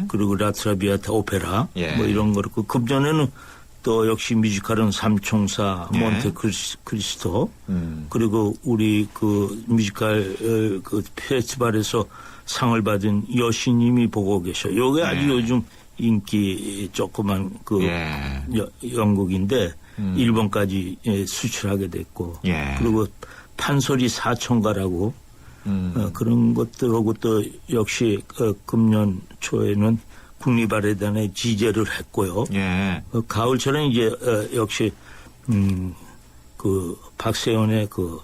그리고 라트라비아타 오페라 뭐 이런 거 그렇고 급전에는 또 역시 뮤지컬은 삼총사 몬테크리스토 그리고 우리 그 뮤지컬 그 페스티벌에서 상을 받은 여신님이 보고 계셔. 요게 아주 요즘 인기 조그만 그 연극인데 일본까지 수출하게 됐고 그리고 판소리 사천가라고 그런 것들하고 또 역시 금년 초에는 국립발레단에 지재를 했고요. 가을철에 이제 역시 그 박세현의 그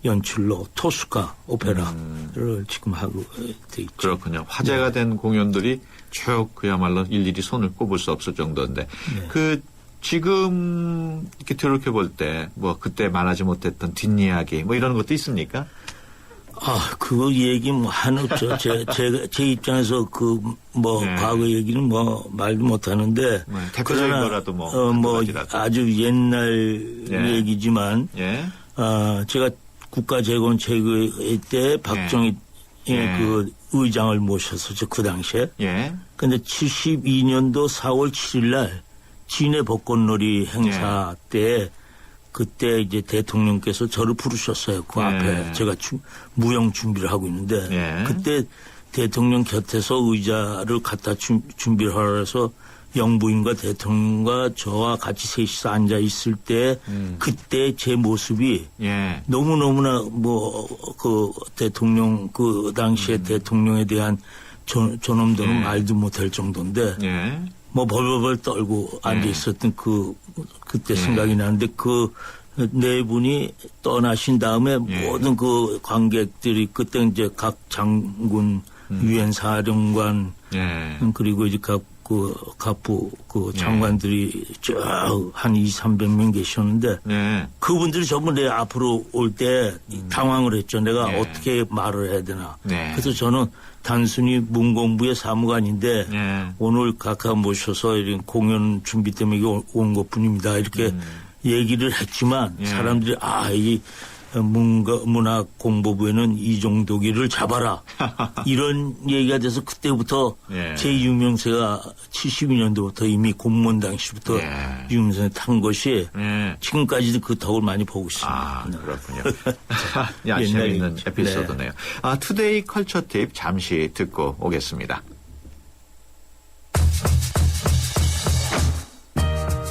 연출로 토스카 오페라를 지금 하고 돼 있죠. 그렇군요. 화제가 된 공연들이 쭉 그야말로 일일이 손을 꼽을 수 없을 정도인데 그 지금 이렇게 돌이켜 볼 때 뭐 그때 말하지 못했던 뒷이야기 뭐 이런 것도 있습니까? 그거 얘기 뭐 한없죠. 제 입장에서 과거 얘기는 말도 못 하는데. 대표적인 거라도 아주 옛날 얘기지만. 제가 국가재건체계 때 박정희 그 의장을 모셔서 그 당시에. 근데 72년도 4월 7일 날 진해 벚꽃놀이 행사 때 그때 이제 대통령께서 저를 부르셨어요. 그 앞에 제가 무용 준비를 하고 있는데 그때 대통령 곁에서 의자를 갖다 준비를 하라 해서 영부인과 대통령과 저와 같이 셋이서 앉아 있을 때 그때 제 모습이 너무너무나 그 대통령 그 당시에 대통령에 대한 저놈들은 말도 못할 정도인데 벌벌 떨고 앉아 있었던 그때 생각이 나는데 그 네 분이 떠나신 다음에 모든 그 관객들이 그때 이제 각 장군, 유엔 사령관 그리고 이제 각부 장관들이 쭉 한 200~300명 계셨는데 그분들이 전부 내 앞으로 올 때 당황을 했죠. 내가 어떻게 말을 해야 되나. 그래서 저는 단순히 문공부의 사무관인데 오늘 각하 모셔서 이런 공연 준비 때문에 온 것뿐입니다. 이렇게 얘기를 했지만 사람들이 이 문화공보부에는 이종도기를 잡아라. 이런 얘기가 돼서 그때부터 제 유명세가 72년도부터 이미 공무원 당시부터 유명세에 탄 것이 지금까지도 그 덕을 많이 보고 있습니다. 그렇군요. 아주 재미있는 에피소드네요. 투데이 컬처 팁 잠시 듣고 오겠습니다.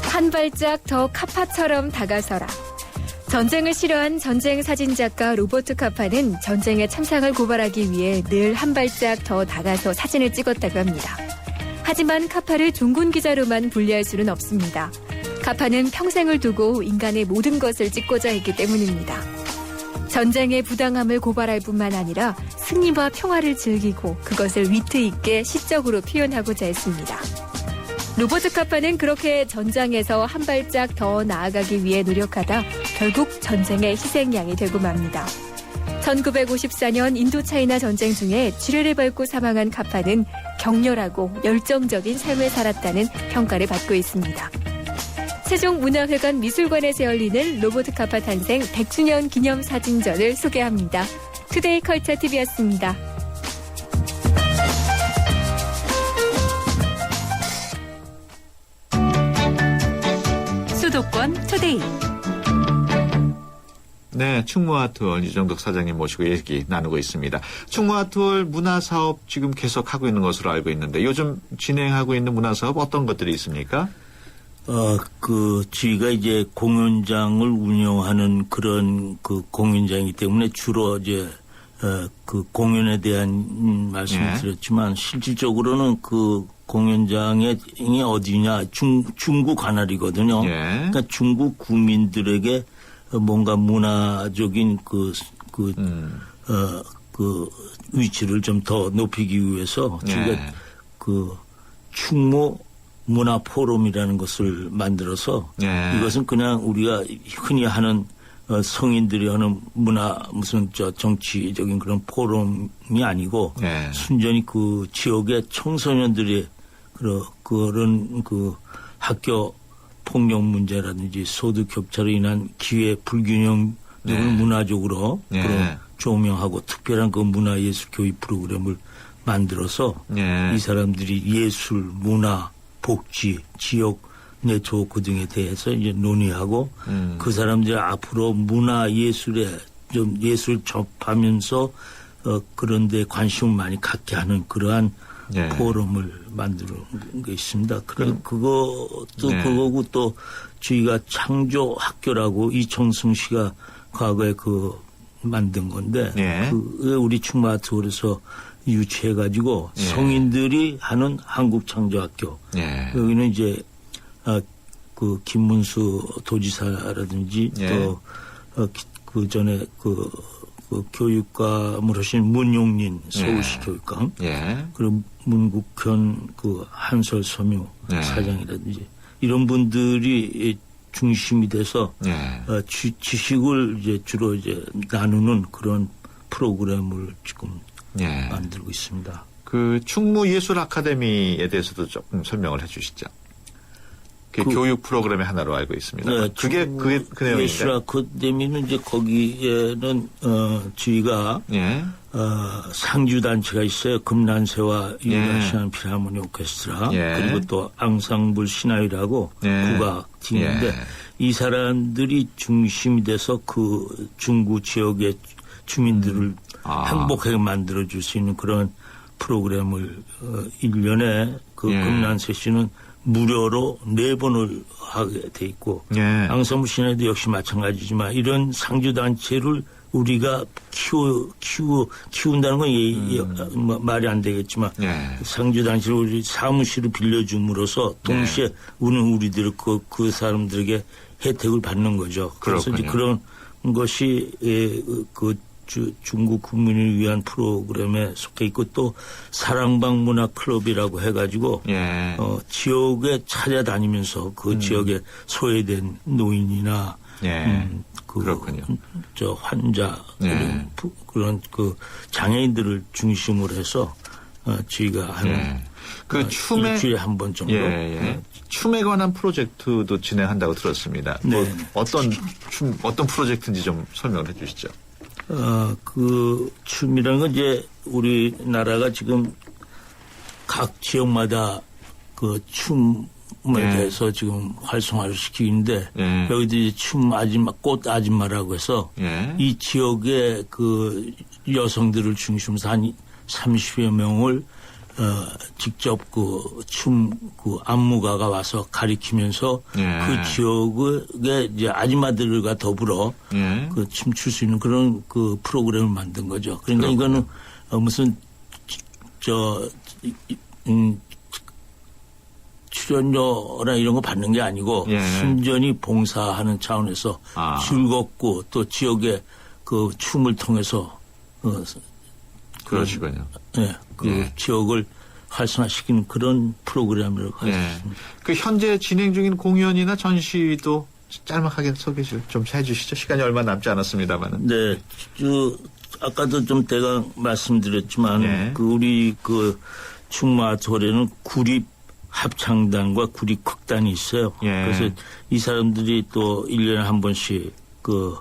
한 발짝 더 카파처럼 다가서라. 전쟁을 싫어한 전쟁 사진작가 로버트 카파는 전쟁에 참상을 고발하기 위해 늘 한 발짝 더 나가서 사진을 찍었다고 합니다. 하지만 카파를 종군 기자로만 분리할 수는 없습니다. 카파는 평생을 두고 인간의 모든 것을 찍고자 했기 때문입니다. 전쟁의 부당함을 고발할 뿐만 아니라 승리와 평화를 즐기고 그것을 위트 있게 시적으로 표현하고자 했습니다. 로버트 카파는 그렇게 전장에서 한 발짝 더 나아가기 위해 노력하다 결국 전쟁의 희생양이 되고 맙니다. 1954년 인도차이나 전쟁 중에 쥐레를 밟고 사망한 카파는 격렬하고 열정적인 삶을 살았다는 평가를 받고 있습니다. 세종문화회관 미술관에서 열리는 로버트 카파 탄생 100주년 기념 사진전을 소개합니다. 투데이 컬처 TV였습니다. 수도권 투데이. 네, 충무아트월 이정덕 사장님 모시고 얘기 나누고 있습니다. 충무아트월 문화사업 지금 계속하고 있는 것으로 알고 있는데 요즘 진행하고 있는 문화사업 어떤 것들이 있습니까? 저희가 이제 공연장을 운영하는 그런 그 공연장이기 때문에 주로 이제, 그 공연에 대한 말씀을 드렸지만 실질적으로는 그 공연장이 어디냐, 중구 관할이거든요. 그러니까 중구 구민들에게 뭔가 문화적인 그 위치를 좀 더 높이기 위해서 저희가 그 충무 문화 포럼이라는 것을 만들어서 이것은 그냥 우리가 흔히 하는 성인들이 하는 문화 무슨 정치적인 그런 포럼이 아니고 순전히 그 지역의 청소년들의 그런 그 학교 폭력 문제라든지 소득 격차로 인한 기회 불균형 등을 문화적으로 그런 조명하고 특별한 그 문화예술 교육 프로그램을 만들어서 이 사람들이 예술, 문화, 복지, 지역 네트워크 등에 대해서 이제 논의하고 그 사람들이 앞으로 문화 예술에 좀 예술 접하면서 그런 데 관심을 많이 갖게 하는 그러한 포럼을 만드는 게 있습니다. 그것도 그거고 또 저희가 창조 학교라고 이청승 씨가 과거에 만든 건데 그게 우리 충무아트홀에서 유치해가지고 성인들이 하는 한국 창조학교. 여기는 이제 그 김문수 도지사라든지 또 그 전에 그 교육감을 하신 문용린 서울시 교육감 그리고 문국현 그 한솔섬유 사장이라든지 이런 분들이 중심이 돼서 지식을 이제 주로 이제 나누는 그런 프로그램을 지금 만들고 있습니다. 그 충무 예술 아카데미에 대해서도 조금 설명을 해주시죠. 그 교육 프로그램의 하나로 알고 있습니다. 그게 그 내용인데. 예술 아카데미는 이제 거기에는 저희가 상주 단체가 있어요. 금난새와 유라시안 필하모니 오케스트라 그리고 또 앙상블 신화위라고 국악팀인데 이 사람들이 중심이 돼서 그 중구 지역의 주민들을 행복하게 만들어줄 수 있는 그런 프로그램을 1년에 그 금난새 씨는 무료로 4번을 하게 돼 있고 앙상블 신화위도 역시 마찬가지지만 이런 상주단체를 우리가 키운다는 건 말이 안 되겠지만 상주단체를 우리 사무실을 빌려줌으로써 동시에 우리들 그 사람들에게 혜택을 받는 거죠. 그래서 이제 그런 것이 중국 국민을 위한 프로그램에 속해 있고 또 사랑방 문화 클럽이라고 해가지고 지역에 찾아다니면서 그 지역에 소외된 노인이나 그렇군요. 저 환자 그런 그 장애인들을 중심으로 해서 저희가 하는 그 춤에 일주일에 한 번 정도 춤에 관한 프로젝트도 진행한다고 들었습니다. 어떤 프로젝트인지 좀 설명을 해주시죠. 그 춤이라는 건 이제 우리나라가 지금 각 지역마다 그 춤에 대해서 지금 활성화를 시키고 있는데 여기도 이제 춤 아줌마, 꽃 아줌마라고 해서 이 지역의 그 여성들을 중심으로 한 30여 명을 직접 그 안무가가 와서 가리키면서 예. 그 지역의 이제 아줌마들과 더불어 예. 그 춤출 수 있는 그런 그 프로그램을 만든 거죠. 그러니까 이거는 무슨 출연료나 이런 거 받는 게 아니고 예. 순전히 봉사하는 차원에서 즐겁고 또 지역의 그 춤을 통해서 그러시군요. 네, 그 지역을 활성화시키는 그런 프로그램을 가지고 있습니다. 그 현재 진행 중인 공연이나 전시도 짤막하게 소개 좀 해주시죠. 시간이 얼마 남지 않았습니다만은. 네, 아까도 좀 제가 말씀드렸지만 예. 그 우리 그 충무아트홀에는 구립 합창단과 구립 극단이 있어요. 예. 그래서 이 사람들이 또 1년에 한 번씩 그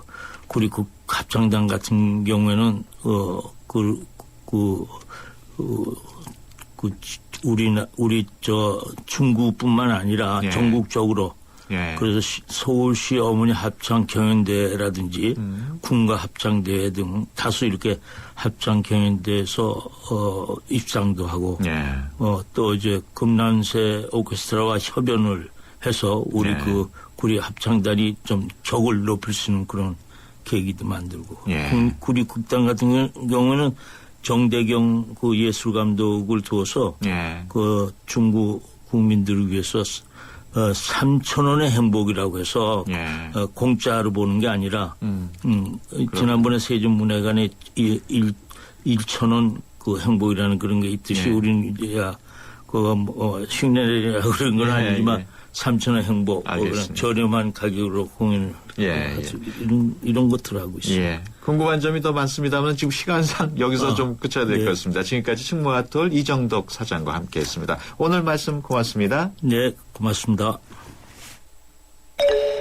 구립 합창단 같은 경우에는 우리 중구뿐만 아니라 예. 전국적으로 예. 그래서 서울시 어머니 합창 경연대회라든지 군가 합창대회 등 다수 이렇게 합창 경연대에서 입상도 하고 예. 또 이제 금난새 오케스트라와 협연을 해서 우리 예. 그 구리 합창단이 좀 격을 높일 수 있는 그런 계기도 만들고 예. 구리 극단 같은 경우는 정대경 그 예술 감독을 두어서 예. 그 중구 국민들을 위해서 3,000원의 행복이라고 해서 예. 공짜로 보는 게 아니라 지난번에 세종문화관에 1,000원 그 행복이라는 그런 게 있듯이 예. 우리는 이제야 그거 뭐 흉내내라 그런 건 예, 아니지만 예. 3,000원 행복 그런 저렴한 가격으로 공연을 이런 것들을 하고 있습니다. 예. 궁금한 점이 더 많습니다만 지금 시간상 여기서 좀 끝쳐야 될 것 같습니다. 지금까지 충무아트홀 이정덕 사장과 함께했습니다. 오늘 말씀 고맙습니다. 네, 고맙습니다.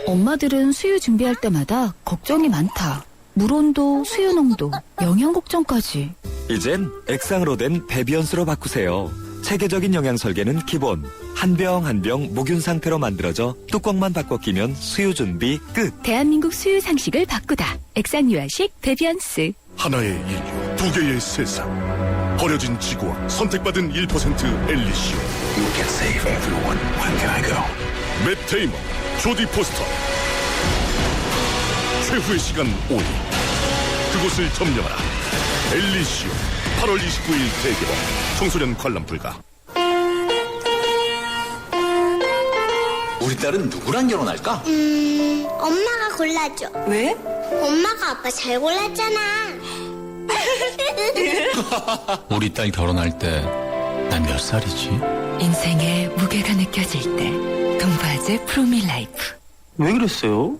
엄마들은 수유 준비할 때마다 걱정이 많다. 물 온도, 수유 농도, 영양 걱정까지. 이젠 액상으로 된 베비언스로 바꾸세요. 체계적인 영양 설계는 기본. 한 병 한 병 무균 상태로 만들어져 뚜껑만 바꿔 끼면 수유 준비 끝. 대한민국 수유 상식을 바꾸다. 액상 유아식 베비언스. 하나의 인류, 두 개의 세상. 버려진 지구와 선택받은 1% 엘리시오. You can save everyone. Where can I go? 맷 데이먼, 조디 포스터. 최후의 시간 5일. 그곳을 점령하라. 엘리시오. 8월 29일 대개봉. 청소년 관람 불가. 우리 딸은 누구랑 결혼할까? 엄마가 골라줘. 왜? 엄마가 아빠 잘 골랐잖아. 우리 딸 결혼할 때 난 몇 살이지? 인생의 무게가 느껴질 때 동바제 프로밀라이프. 왜 그랬어요?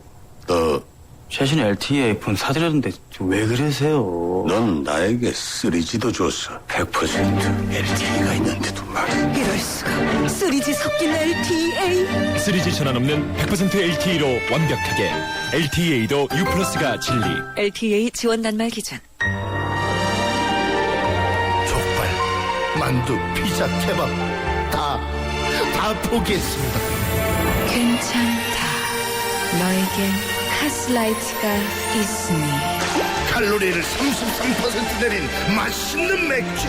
너 최신의 LTE 폰 사드렸는데 왜 그러세요? 넌 나에게 3G도 줬어. 100% LTE가 있는데도 말이야. 이럴 수가. 3G 섞인 LTE. 3G 전환 없는 100% LTE로 완벽하게. LTE도 U+가 진리. LTE 지원 단말 기준. 족발, 만두, 피자, 케밥 다 포기했습니다. 괜찮다. 너에겐 카스라이트가 있으니. 칼로리를 33% 내린 맛있는 맥주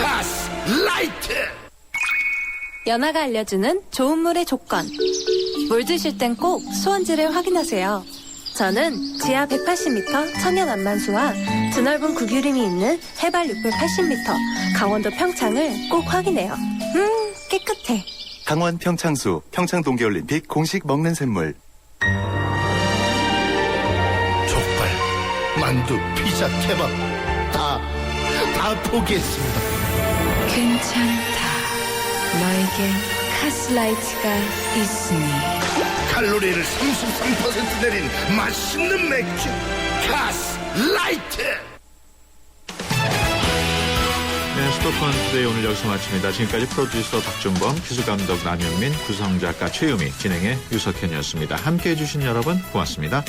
카스라이트. 연아가 알려주는 좋은 물의 조건. 물 드실 땐 꼭 수원지를 확인하세요. 저는 지하 180m 천연 안만수와 드넓은 구규림이 있는 해발 680m 강원도 평창을 꼭 확인해요. 깨끗해. 강원 평창수 평창 동계올림픽 공식 먹는 샘물. 족발, 만두, 피자, 케밥 다 포기했습니다. 괜찮다. 너에겐 카스라이트가 있으니. 칼로리를 33% 내린 맛있는 맥주 카스라이트. 네, 수도권 투데이 오늘 여기서 마칩니다. 지금까지 프로듀서 박준범, 기술감독 남현민, 구성작가 최유미, 진행의 유석현이었습니다. 함께해 주신 여러분 고맙습니다.